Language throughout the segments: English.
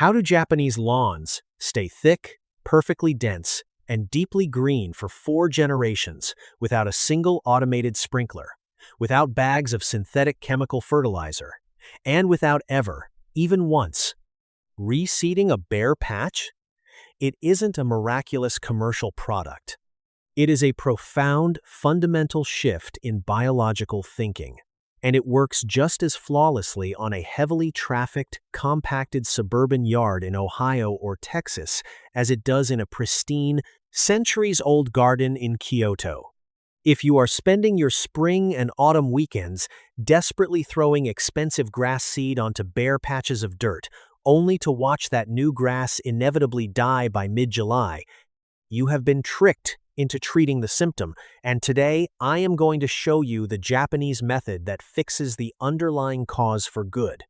How do Japanese lawns stay thick, perfectly dense, and deeply green for 4 generations without a single automated sprinkler, without bags of synthetic chemical fertilizer, and without ever, even once, reseeding a bare patch? It isn't a miraculous commercial product. It is a profound, fundamental shift in biological thinking, and it works just as flawlessly on a heavily trafficked, compacted suburban yard in Ohio or Texas as it does in a pristine, centuries-old garden in Kyoto. If you are spending your spring and autumn weekends desperately throwing expensive grass seed onto bare patches of dirt, only to watch that new grass inevitably die by mid-July, you have been tricked into treating the symptom, and today I am going to show you the Japanese method that fixes the underlying cause for good.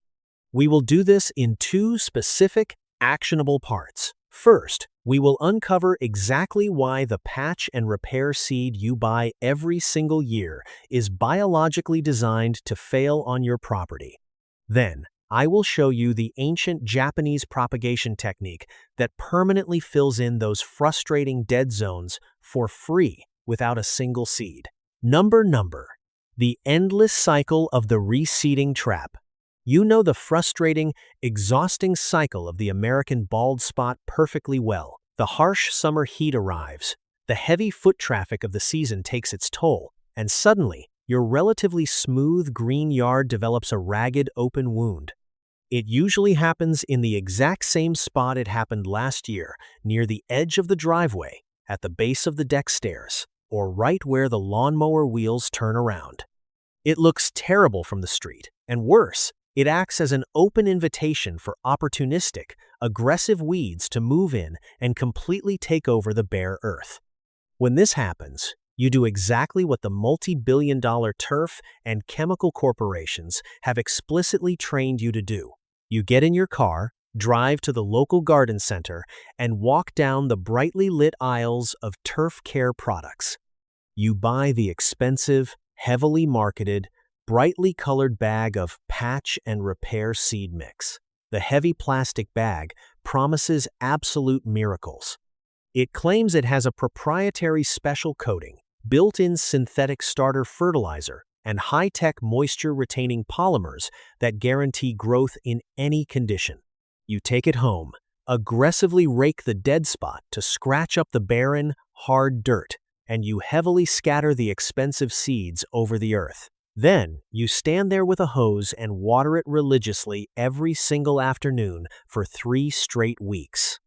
We will do this in 2 specific, actionable parts. First, we will uncover exactly why the patch and repair seed you buy every single year is biologically designed to fail on your property. Then, I will show you the ancient Japanese propagation technique that permanently fills in those frustrating dead zones for free without a single seed. Number. The endless cycle of the reseeding trap. You know the frustrating, exhausting cycle of the American bald spot perfectly well. The harsh summer heat arrives, the heavy foot traffic of the season takes its toll, and suddenly, your relatively smooth green yard develops a ragged open wound. It usually happens in the exact same spot it happened last year, near the edge of the driveway, at the base of the deck stairs, or right where the lawnmower wheels turn around. It looks terrible from the street, and worse, it acts as an open invitation for opportunistic, aggressive weeds to move in and completely take over the bare earth. When this happens, you do exactly what the multi-billion-dollar turf and chemical corporations have explicitly trained you to do. You get in your car, drive to the local garden center, and walk down the brightly lit aisles of turf care products. You buy the expensive, heavily marketed, brightly colored bag of patch and repair seed mix. The heavy plastic bag promises absolute miracles. It claims it has a proprietary special coating, built-in synthetic starter fertilizer, and high-tech moisture-retaining polymers that guarantee growth in any condition. You take it home, aggressively rake the dead spot to scratch up the barren, hard dirt, and you heavily scatter the expensive seeds over the earth. Then, you stand there with a hose and water it religiously every single afternoon for 3 straight weeks.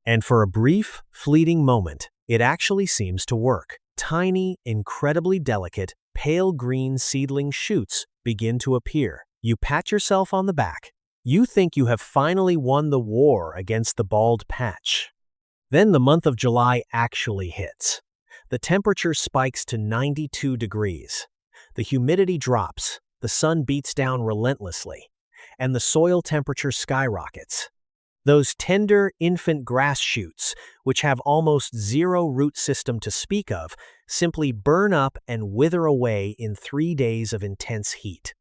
And for a brief, fleeting moment, it actually seems to work. Tiny, incredibly delicate, pale green seedling shoots begin to appear. You pat yourself on the back. You think you have finally won the war against the bald patch. Then the month of July actually hits. The temperature spikes to 92 degrees. The humidity drops, the sun beats down relentlessly, and the soil temperature skyrockets. Those tender infant grass shoots, which have almost zero root system to speak of, simply burn up and wither away in 3 days of intense heat.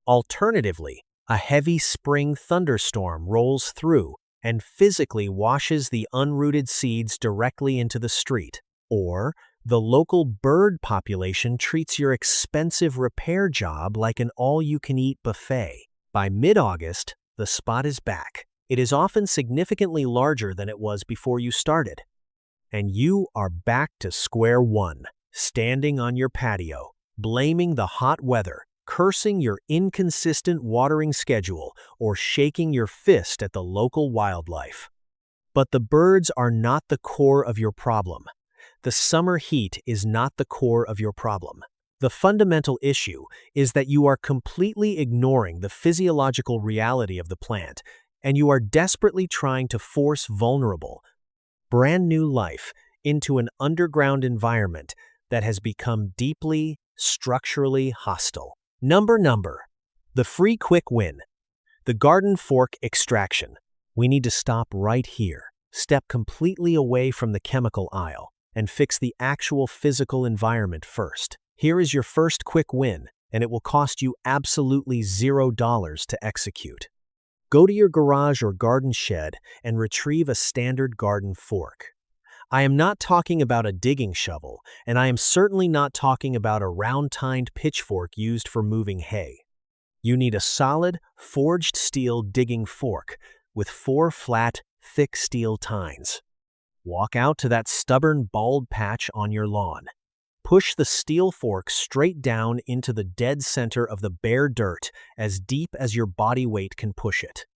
Alternatively, a heavy spring thunderstorm rolls through and physically washes the unrooted seeds directly into the street. Or, the local bird population treats your expensive repair job like an all-you-can-eat buffet. By mid-August, the spot is back. It is often significantly larger than it was before you started. And you are back to square one, standing on your patio, blaming the hot weather, cursing your inconsistent watering schedule, or shaking your fist at the local wildlife. But the birds are not the core of your problem. The summer heat is not the core of your problem. The fundamental issue is that you are completely ignoring the physiological reality of the plant, and you are desperately trying to force vulnerable, brand new life into an underground environment that has become deeply, structurally hostile. Number. The free quick win. The garden fork extraction. We need to stop right here, step completely away from the chemical aisle, and fix the actual physical environment first. Here is your first quick win, and it will cost you absolutely $0 to execute. Go to your garage or garden shed and retrieve a standard garden fork. I am not talking about a digging shovel, and I am certainly not talking about a round-tined pitchfork used for moving hay. You need a solid, forged steel digging fork with 4 flat, thick steel tines. Walk out to that stubborn, bald patch on your lawn. Push the steel fork straight down into the dead center of the bare dirt as deep as your body weight can push it.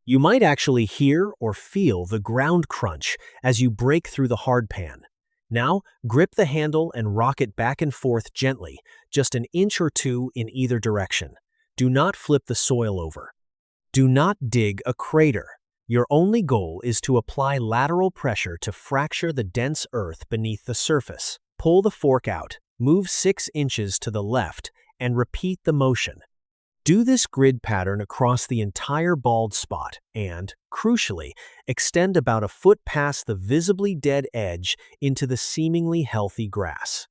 You might actually hear or feel the ground crunch as you break through the hardpan. Now, grip the handle and rock it back and forth gently, just an inch or two in either direction. Do not flip the soil over. Do not dig a crater. Your only goal is to apply lateral pressure to fracture the dense earth beneath the surface. Pull the fork out, move 6 inches to the left, and repeat the motion. Do this grid pattern across the entire bald spot and, crucially, extend about a foot past the visibly dead edge into the seemingly healthy grass.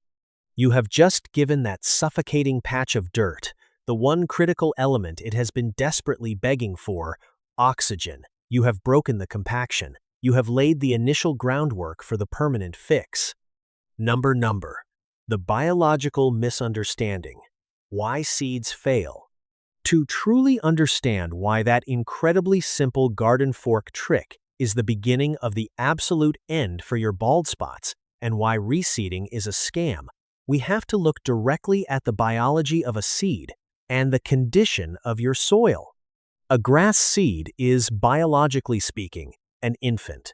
You have just given that suffocating patch of dirt the one critical element it has been desperately begging for: oxygen. You have broken the compaction. You have laid the initial groundwork for the permanent fix. Number. The biological misunderstanding. Why seeds fail. To truly understand why that incredibly simple garden fork trick is the beginning of the absolute end for your bald spots and why reseeding is a scam, we have to look directly at the biology of a seed and the condition of your soil. A grass seed is, biologically speaking, an infant.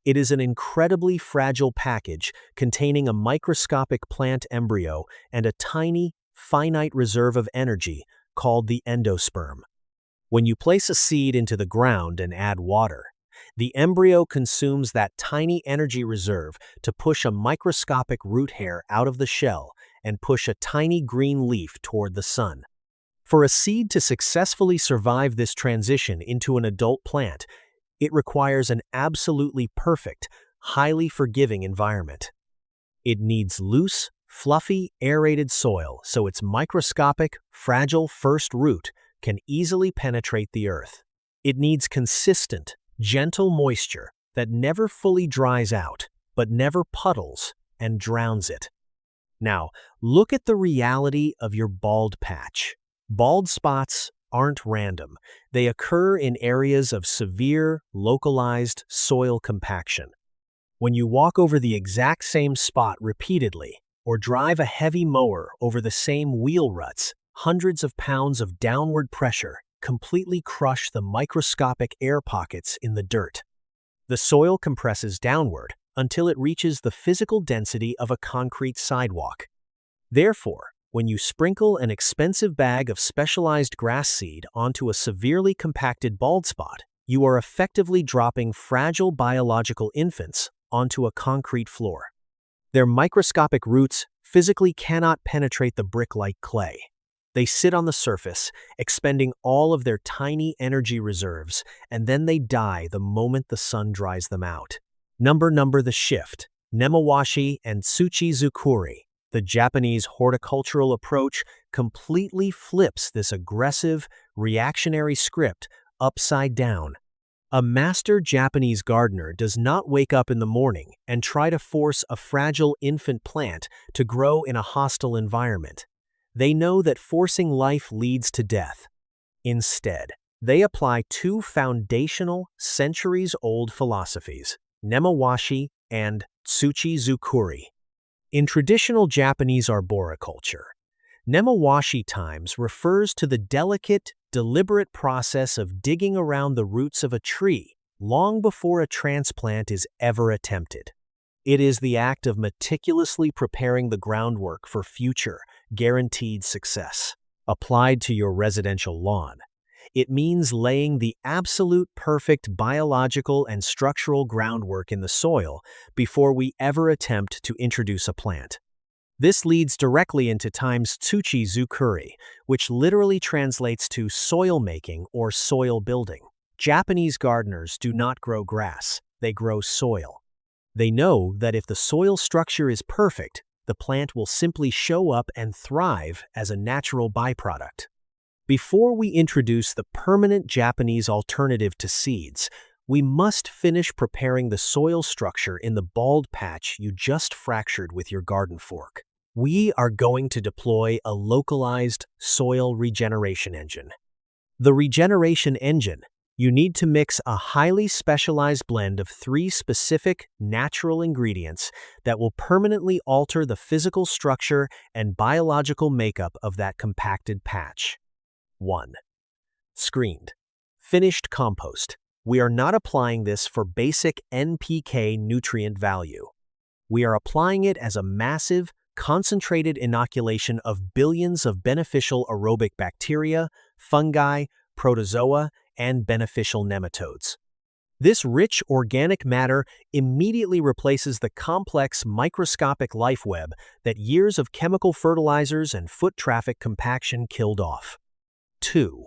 It is an incredibly fragile package containing a microscopic plant embryo and a tiny, finite reserve of energy called the endosperm. When you place a seed into the ground and add water, the embryo consumes that tiny energy reserve to push a microscopic root hair out of the shell and push a tiny green leaf toward the sun. For a seed to successfully survive this transition into an adult plant, it requires an absolutely perfect, highly forgiving environment. It needs loose, fluffy, aerated soil so its microscopic, fragile first root can easily penetrate the earth. It needs consistent, gentle moisture that never fully dries out, but never puddles and drowns it. Now, look at the reality of your bald patch. Bald spots aren't random. They occur in areas of severe, localized soil compaction. When you walk over the exact same spot repeatedly, or drive a heavy mower over the same wheel ruts, hundreds of pounds of downward pressure completely crush the microscopic air pockets in the dirt. The soil compresses downward until it reaches the physical density of a concrete sidewalk. Therefore, when you sprinkle an expensive bag of specialized grass seed onto a severely compacted bald spot, you are effectively dropping fragile biological infants onto a concrete floor. Their microscopic roots physically cannot penetrate the brick-like clay. They sit on the surface, expending all of their tiny energy reserves, and then they die the moment the sun dries them out. Number. The shift. Nemawashi and Tsuchi-zukuri. The Japanese horticultural approach completely flips this aggressive, reactionary script upside down. A master Japanese gardener does not wake up in the morning and try to force a fragile infant plant to grow in a hostile environment. They know that forcing life leads to death. Instead, they apply 2 foundational, centuries-old philosophies: Nemawashi and Tsuchi-zukuri. In traditional Japanese arboriculture, Nemawashi times refers to the delicate, deliberate process of digging around the roots of a tree long before a transplant is ever attempted. It is the act of meticulously preparing the groundwork for future, guaranteed success. Applied to your residential lawn, it means laying the absolute perfect biological and structural groundwork in the soil before we ever attempt to introduce a plant. This leads directly into time's Tsuchi-zukuri, which literally translates to soil making or soil building. Japanese gardeners do not grow grass, they grow soil. They know that if the soil structure is perfect, the plant will simply show up and thrive as a natural byproduct. Before we introduce the permanent Japanese alternative to seeds, we must finish preparing the soil structure in the bald patch you just fractured with your garden fork. We are going to deploy a localized soil regeneration engine. The regeneration engine, you need to mix a highly specialized blend of 3 specific natural ingredients that will permanently alter the physical structure and biological makeup of that compacted patch. 1. Screened. Finished compost. We are not applying this for basic NPK nutrient value. We are applying it as a massive, concentrated inoculation of billions of beneficial aerobic bacteria, fungi, protozoa, and beneficial nematodes. This rich organic matter immediately replaces the complex microscopic life web that years of chemical fertilizers and foot traffic compaction killed off. 2.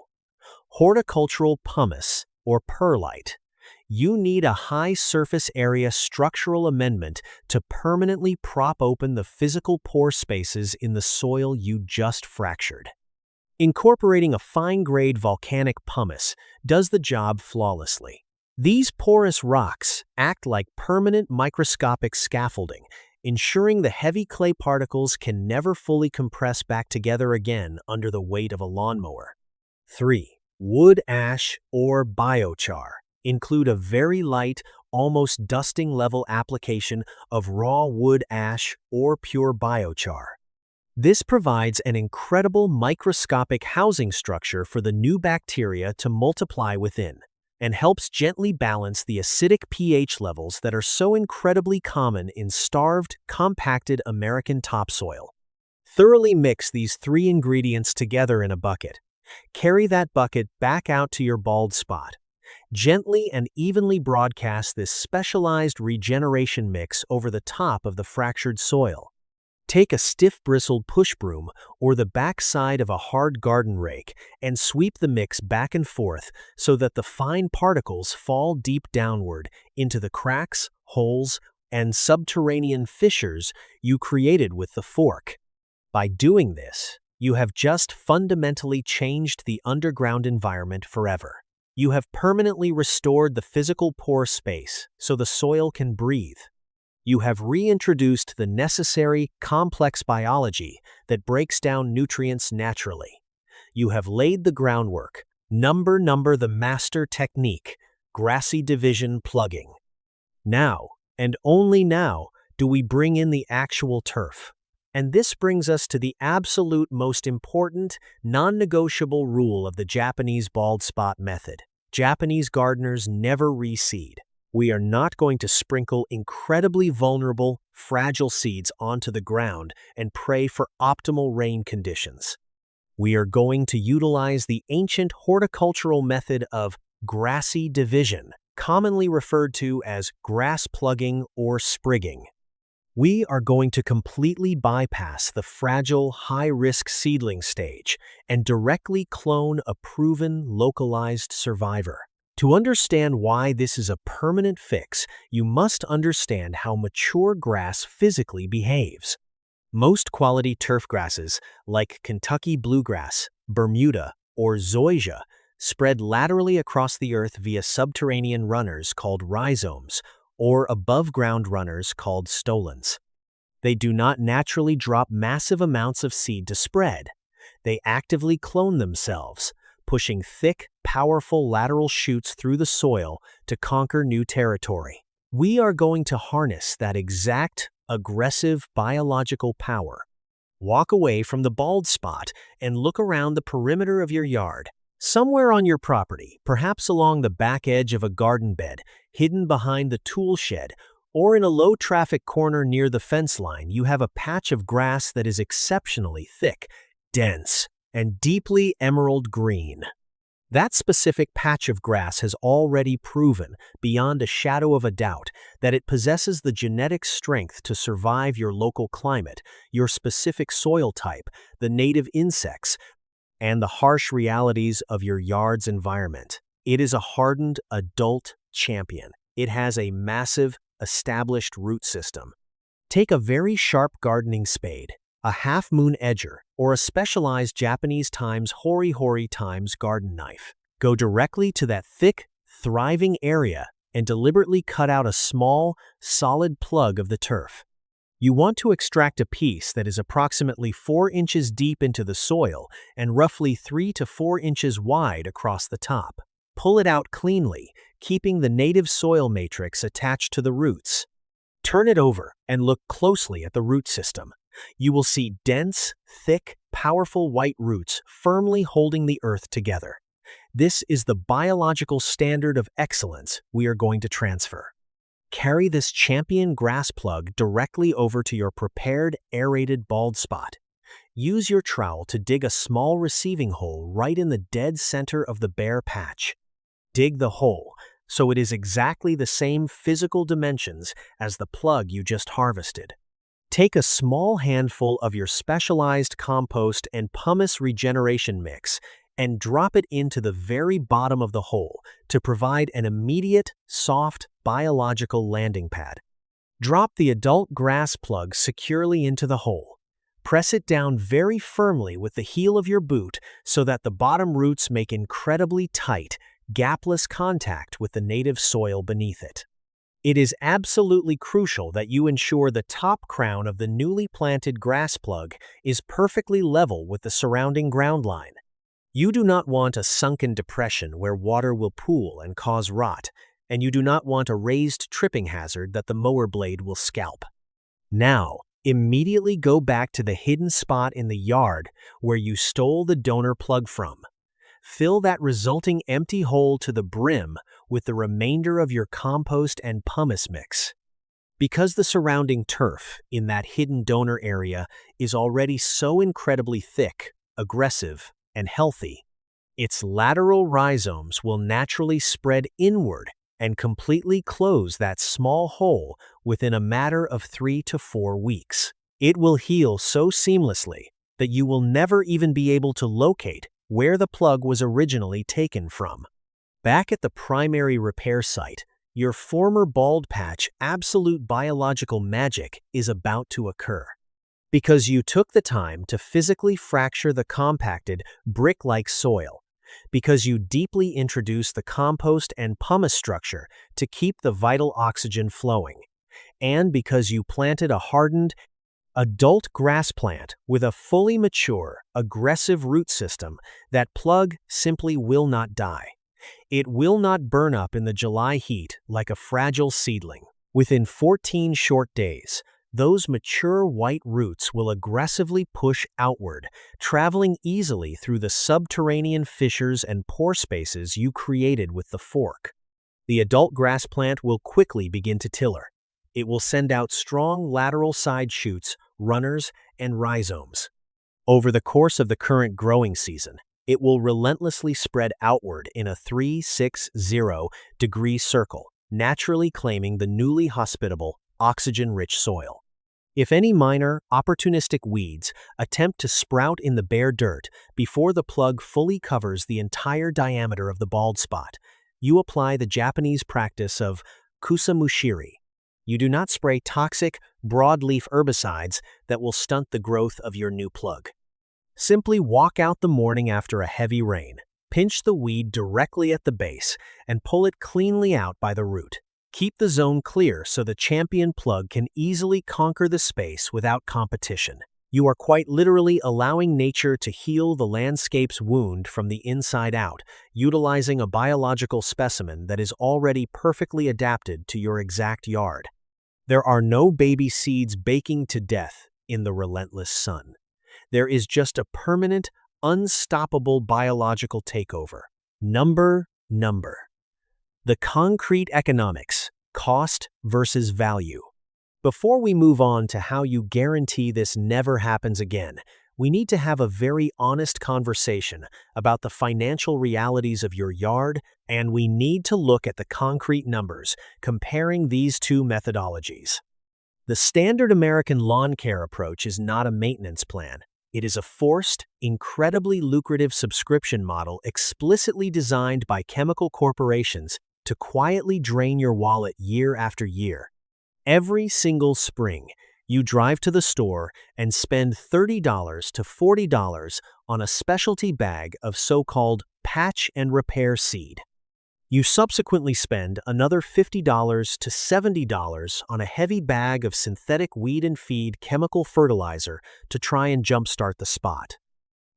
Horticultural pumice, or perlite. You need a high surface area structural amendment to permanently prop open the physical pore spaces in the soil you just fractured. Incorporating a fine-grade volcanic pumice does the job flawlessly. These porous rocks act like permanent microscopic scaffolding, ensuring the heavy clay particles can never fully compress back together again under the weight of a lawnmower. 3. Wood ash or biochar. Include a very light, almost dusting-level application of raw wood ash or pure biochar. This provides an incredible microscopic housing structure for the new bacteria to multiply within, and helps gently balance the acidic pH levels that are so incredibly common in starved, compacted American topsoil. Thoroughly mix these 3 ingredients together in a bucket. Carry that bucket back out to your bald spot. Gently and evenly broadcast this specialized regeneration mix over the top of the fractured soil. Take a stiff bristled push broom or the backside of a hard garden rake and sweep the mix back and forth so that the fine particles fall deep downward into the cracks, holes, and subterranean fissures you created with the fork. By doing this, you have just fundamentally changed the underground environment forever. You have permanently restored the physical pore space so the soil can breathe. You have reintroduced the necessary, complex biology that breaks down nutrients naturally. You have laid the groundwork. Number the master technique, grassy division plugging. Now, and only now, do we bring in the actual turf. And this brings us to the absolute most important, non-negotiable rule of the Japanese bald spot method. Japanese gardeners never reseed. We are not going to sprinkle incredibly vulnerable, fragile seeds onto the ground and pray for optimal rain conditions. We are going to utilize the ancient horticultural method of grassy division, commonly referred to as grass plugging or sprigging. We are going to completely bypass the fragile, high-risk seedling stage and directly clone a proven, localized survivor. To understand why this is a permanent fix, you must understand how mature grass physically behaves. Most quality turf grasses, like Kentucky bluegrass, Bermuda, or zoysia, spread laterally across the earth via subterranean runners called rhizomes, or above-ground runners called stolons. They do not naturally drop massive amounts of seed to spread. They actively clone themselves, pushing thick, powerful lateral shoots through the soil to conquer new territory. We are going to harness that exact, aggressive biological power. Walk away from the bald spot and look around the perimeter of your yard. Somewhere on your property, perhaps along the back edge of a garden bed, hidden behind the tool shed, or in a low-traffic corner near the fence line, you have a patch of grass that is exceptionally thick, dense, and deeply emerald green. That specific patch of grass has already proven, beyond a shadow of a doubt, that it possesses the genetic strength to survive your local climate, your specific soil type, the native insects, and the harsh realities of your yard's environment. It is a hardened, adult champion. It has a massive, established root system. Take a very sharp gardening spade. a half-moon edger, or a specialized Japanese times hori-hori times garden knife. Go directly to that thick, thriving area and deliberately cut out a small, solid plug of the turf. You want to extract a piece that is approximately 4 inches deep into the soil and roughly 3 to 4 inches wide across the top. Pull it out cleanly, keeping the native soil matrix attached to the roots. Turn it over and look closely at the root system. You will see dense, thick, powerful white roots firmly holding the earth together. This is the biological standard of excellence we are going to transfer. Carry this champion grass plug directly over to your prepared aerated bald spot. Use your trowel to dig a small receiving hole right in the dead center of the bare patch. Dig the hole so it is exactly the same physical dimensions as the plug you just harvested. Take a small handful of your specialized compost and pumice regeneration mix and drop it into the very bottom of the hole to provide an immediate, soft, biological landing pad. Drop the adult grass plug securely into the hole. Press it down very firmly with the heel of your boot so that the bottom roots make incredibly tight, gapless contact with the native soil beneath it. It is absolutely crucial that you ensure the top crown of the newly planted grass plug is perfectly level with the surrounding ground line. You do not want a sunken depression where water will pool and cause rot, and you do not want a raised tripping hazard that the mower blade will scalp. Now, immediately go back to the hidden spot in the yard where you stole the donor plug from. Fill that resulting empty hole to the brim with the remainder of your compost and pumice mix. Because the surrounding turf in that hidden donor area is already so incredibly thick, aggressive, and healthy, its lateral rhizomes will naturally spread inward and completely close that small hole within a matter of 3 to 4 weeks. It will heal so seamlessly that you will never even be able to locate where the plug was originally taken from. Back at the primary repair site, your former bald patch absolute biological magic is about to occur. Because you took the time to physically fracture the compacted, brick-like soil, because you deeply introduced the compost and pumice structure to keep the vital oxygen flowing, and because you planted a hardened, adult grass plant with a fully mature, aggressive root system, that plug simply will not die. It will not burn up in the July heat like a fragile seedling. Within 14 short days, those mature white roots will aggressively push outward, traveling easily through the subterranean fissures and pore spaces you created with the fork. The adult grass plant will quickly begin to tiller. It will send out strong lateral side shoots, runners, and rhizomes. Over the course of the current growing season, it will relentlessly spread outward in a 360-degree circle, naturally claiming the newly hospitable, oxygen-rich soil. If any minor, opportunistic weeds attempt to sprout in the bare dirt before the plug fully covers the entire diameter of the bald spot, you apply the Japanese practice of kusamushiri. You do not spray toxic, broadleaf herbicides that will stunt the growth of your new plug. Simply walk out the morning after a heavy rain, pinch the weed directly at the base, and pull it cleanly out by the root. Keep the zone clear so the champion plug can easily conquer the space without competition. You are quite literally allowing nature to heal the landscape's wound from the inside out, utilizing a biological specimen that is already perfectly adapted to your exact yard. There are no baby seeds baking to death in the relentless sun. There is just a permanent, unstoppable biological takeover. Number. The concrete economics, cost versus value. Before we move on to how you guarantee this never happens again, we need to have a very honest conversation about the financial realities of your yard, and we need to look at the concrete numbers, comparing these two methodologies. The standard American lawn care approach is not a maintenance plan. It is a forced, incredibly lucrative subscription model explicitly designed by chemical corporations to quietly drain your wallet year after year. Every single spring, You drive to the store and spend $30 to $40 on a specialty bag of so-called patch and repair seed. You subsequently spend another $50 to $70 on a heavy bag of synthetic weed and feed chemical fertilizer to try and jumpstart the spot.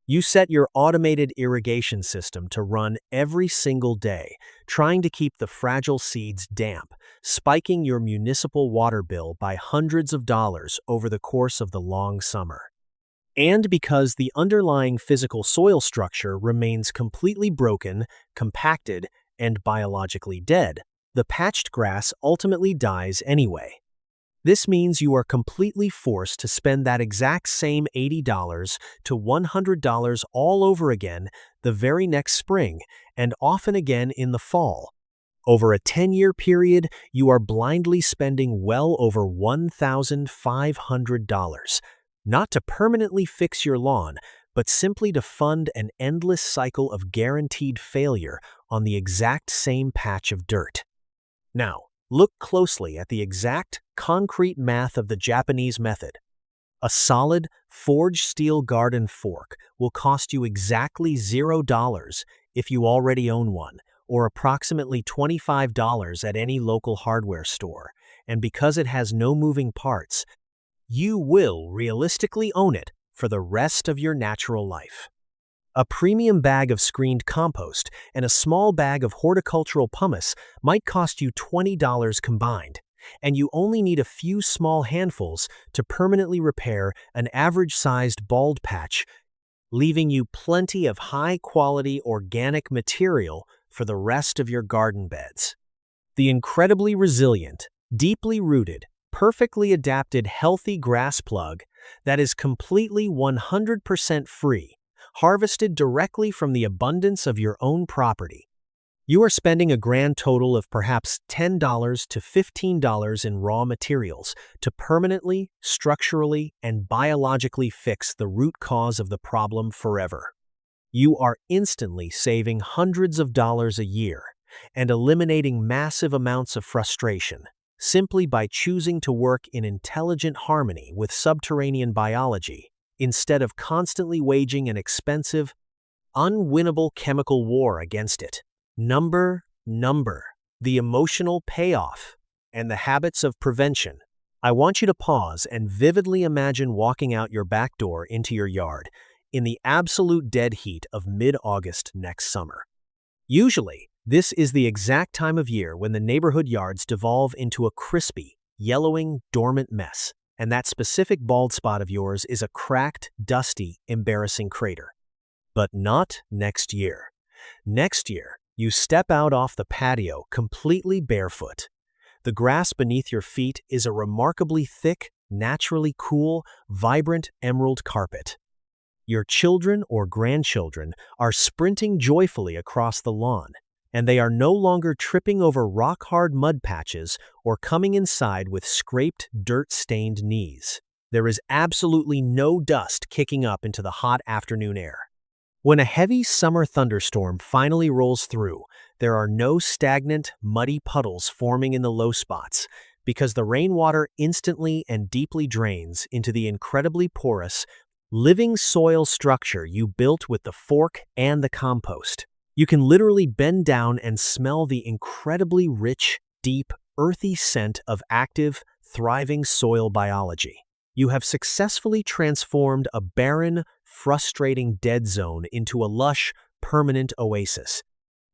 You set your automated irrigation system to run every single day, trying to keep the fragile seeds damp, spiking your municipal water bill by hundreds of dollars over the course of the long summer. And because the underlying physical soil structure remains completely broken, compacted, and biologically dead, the patched grass ultimately dies anyway. This means you are completely forced to spend that exact same $80 to $100 all over again the very next spring, and often again in the fall. Over a 10-year period, you are blindly spending well over $1,500, not to permanently fix your lawn, but simply to fund an endless cycle of guaranteed failure on the exact same patch of dirt. Now, look closely at the exact, concrete math of the Japanese method. A solid, forged steel garden fork will cost you exactly $0 if you already own one, or approximately $25 at any local hardware store, and because it has no moving parts, you will realistically own it for the rest of your natural life. A premium bag of screened compost and a small bag of horticultural pumice might cost you $20 combined, and you only need a few small handfuls to permanently repair an average-sized bald patch, leaving you plenty of high-quality organic material for the rest of your garden beds. The incredibly resilient, deeply rooted, perfectly adapted healthy grass plug that is completely 100% free, harvested directly from the abundance of your own property. You are spending a grand total of perhaps $10 to $15 in raw materials to permanently, structurally, and biologically fix the root cause of the problem forever. You are instantly saving hundreds of dollars a year and eliminating massive amounts of frustration simply by choosing to work in intelligent harmony with subterranean biology instead of constantly waging an expensive, unwinnable chemical war against it. Number, the emotional payoff, and the habits of prevention. I want you to pause and vividly imagine walking out your back door into your yard in the absolute dead heat of mid-August next summer. Usually, this is the exact time of year when the neighborhood yards devolve into a crispy, yellowing, dormant mess, and that specific bald spot of yours is a cracked, dusty, embarrassing crater. But not next year. Next year, you step out off the patio completely barefoot. The grass beneath your feet is a remarkably thick, naturally cool, vibrant emerald carpet. Your children or grandchildren are sprinting joyfully across the lawn, and they are no longer tripping over rock-hard mud patches or coming inside with scraped, dirt-stained knees. There is absolutely no dust kicking up into the hot afternoon air. When a heavy summer thunderstorm finally rolls through, there are no stagnant, muddy puddles forming in the low spots, because the rainwater instantly and deeply drains into the incredibly porous, living soil structure you built with the fork and the compost. You can literally bend down and smell the incredibly rich, deep, earthy scent of active, thriving soil biology. You have successfully transformed a barren, frustrating dead zone into a lush, permanent oasis.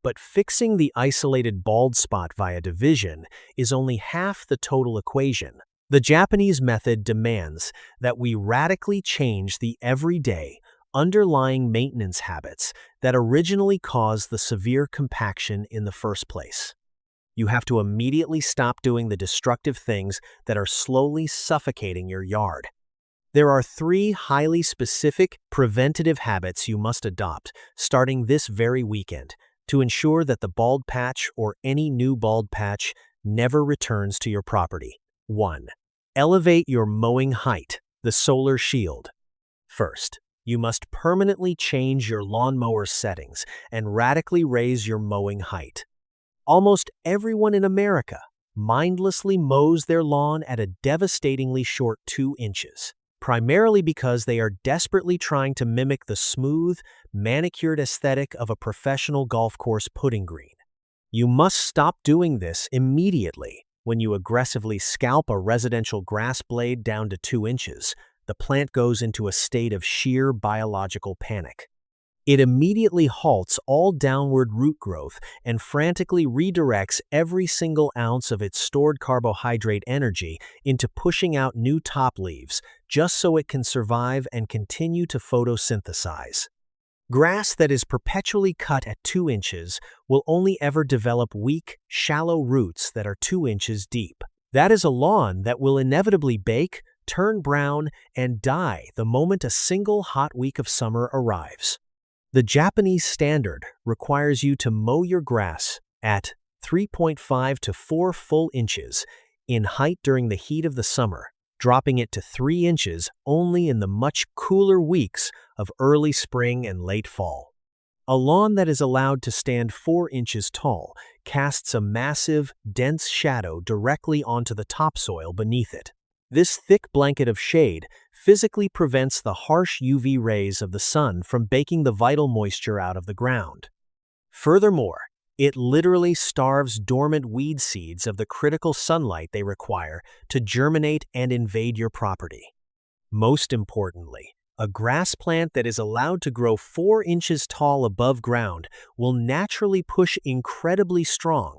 But fixing the isolated bald spot via division is only half the total equation. The Japanese method demands that we radically change the everyday, underlying maintenance habits that originally caused the severe compaction in the first place. You have to immediately stop doing the destructive things that are slowly suffocating your yard. There are 3 highly specific preventative habits you must adopt starting this very weekend to ensure that the bald patch or any new bald patch never returns to your property. 1. Elevate your mowing height, the solar shield. First, you must permanently change your lawnmower settings and radically raise your mowing height. Almost everyone in America, mindlessly mows their lawn at a devastatingly short 2 inches, primarily because they are desperately trying to mimic the smooth, manicured aesthetic of a professional golf course putting green. You must stop doing this immediately. When you aggressively scalp a residential grass blade down to 2 inches, the plant goes into a state of sheer biological panic. It immediately halts all downward root growth and frantically redirects every single ounce of its stored carbohydrate energy into pushing out new top leaves, just so it can survive and continue to photosynthesize. Grass that is perpetually cut at 2 inches will only ever develop weak, shallow roots that are 2 inches deep. That is a lawn that will inevitably bake, turn brown, and die the moment a single hot week of summer arrives. The Japanese standard requires you to mow your grass at 3.5 to 4 full inches in height during the heat of the summer, dropping it to 3 inches only in the much cooler weeks of early spring and late fall. A lawn that is allowed to stand 4 inches tall casts a massive, dense shadow directly onto the topsoil beneath it. This thick blanket of shade physically prevents the harsh UV rays of the sun from baking the vital moisture out of the ground. Furthermore, it literally starves dormant weed seeds of the critical sunlight they require to germinate and invade your property. Most importantly, a grass plant that is allowed to grow 4 inches tall above ground will naturally push incredibly strong,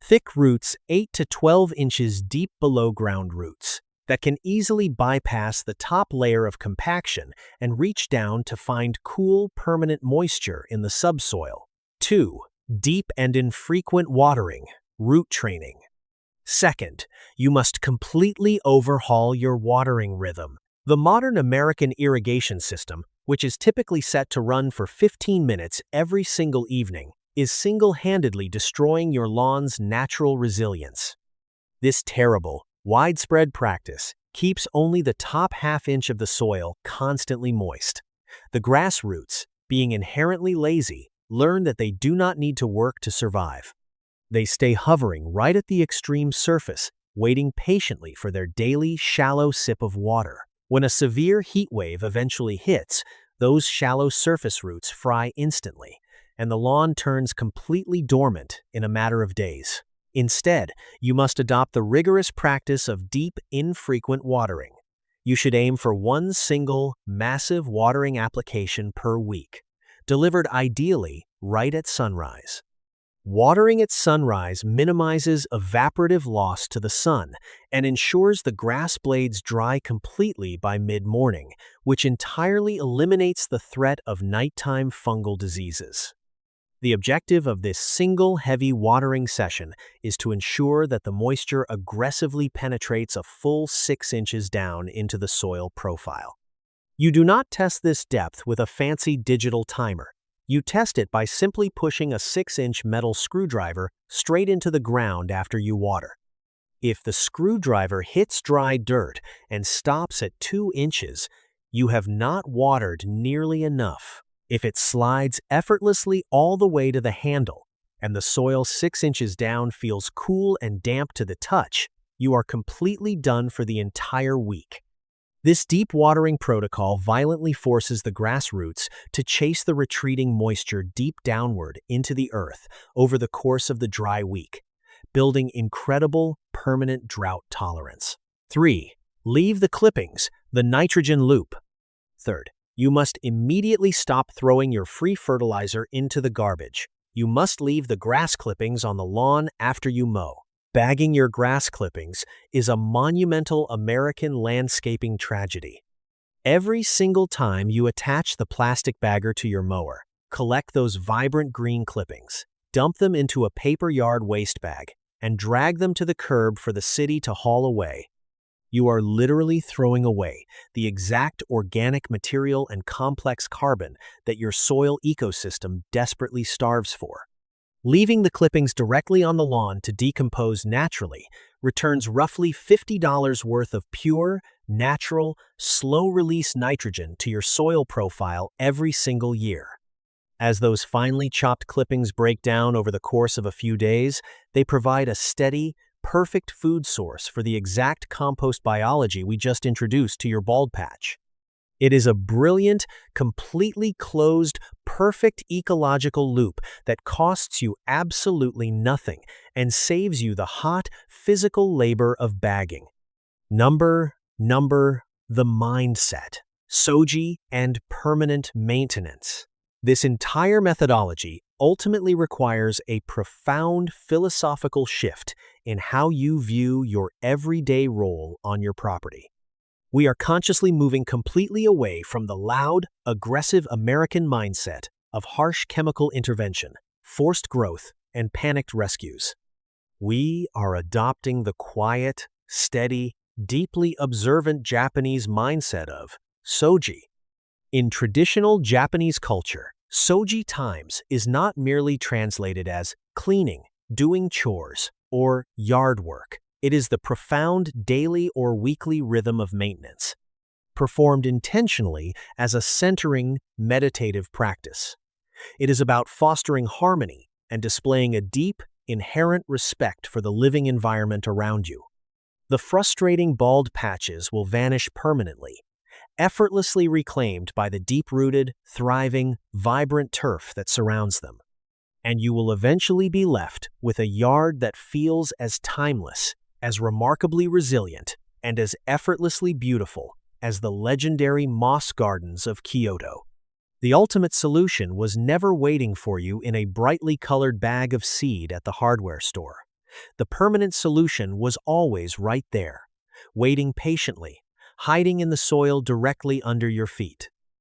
thick roots 8 to 12 inches deep below ground roots that can easily bypass the top layer of compaction and reach down to find cool, permanent moisture in the subsoil. 2. Deep and infrequent watering, root training. Second, you must completely overhaul your watering rhythm. The modern American irrigation system, which is typically set to run for 15 minutes every single evening, is single-handedly destroying your lawn's natural resilience. This terrible, widespread practice keeps only the top half-inch of the soil constantly moist. The grass roots, being inherently lazy, learn that they do not need to work to survive. They stay hovering right at the extreme surface, waiting patiently for their daily, shallow sip of water. When a severe heat wave eventually hits, those shallow surface roots fry instantly, and the lawn turns completely dormant in a matter of days. Instead, you must adopt the rigorous practice of deep, infrequent watering. You should aim for one single, massive watering application per week, delivered ideally right at sunrise. Watering at sunrise minimizes evaporative loss to the sun and ensures the grass blades dry completely by mid-morning, which entirely eliminates the threat of nighttime fungal diseases. The objective of this single heavy watering session is to ensure that the moisture aggressively penetrates a full 6 inches down into the soil profile. You do not test this depth with a fancy digital timer. You test it by simply pushing a 6-inch metal screwdriver straight into the ground after you water. If the screwdriver hits dry dirt and stops at 2 inches, you have not watered nearly enough. If it slides effortlessly all the way to the handle, and the soil 6 inches down feels cool and damp to the touch, you are completely done for the entire week. This deep watering protocol violently forces the grass roots to chase the retreating moisture deep downward into the earth over the course of the dry week, building incredible, permanent drought tolerance. 3. Leave the clippings, the nitrogen loop. Third, you must immediately stop throwing your free fertilizer into the garbage. You must leave the grass clippings on the lawn after you mow. Bagging your grass clippings is a monumental American landscaping tragedy. Every single time you attach the plastic bagger to your mower, collect those vibrant green clippings, dump them into a paper yard waste bag, and drag them to the curb for the city to haul away. You are literally throwing away the exact organic material and complex carbon that your soil ecosystem desperately starves for. Leaving the clippings directly on the lawn to decompose naturally returns roughly $50 worth of pure, natural, slow-release nitrogen to your soil profile every single year. As those finely chopped clippings break down over the course of a few days, they provide a steady, perfect food source for the exact compost biology we just introduced to your bald patch. It is a brilliant, completely closed, perfect ecological loop that costs you absolutely nothing and saves you the hot, physical labor of bagging. Number, the mindset, soji, and permanent maintenance. This entire methodology ultimately requires a profound philosophical shift in how you view your everyday role on your property. We are consciously moving completely away from the loud, aggressive American mindset of harsh chemical intervention, forced growth, and panicked rescues. We are adopting the quiet, steady, deeply observant Japanese mindset of soji. In traditional Japanese culture, soji times is not merely translated as cleaning, doing chores, or yard work. It is the profound daily or weekly rhythm of maintenance, performed intentionally as a centering, meditative practice. It is about fostering harmony and displaying a deep, inherent respect for the living environment around you. The frustrating bald patches will vanish permanently, effortlessly reclaimed by the deep-rooted, thriving, vibrant turf that surrounds them. And you will eventually be left with a yard that feels as timeless, as remarkably resilient, and as effortlessly beautiful as the legendary moss gardens of Kyoto. The ultimate solution was never waiting for you in a brightly colored bag of seed at the hardware store. The permanent solution was always right there, waiting patiently, hiding in the soil directly under your feet.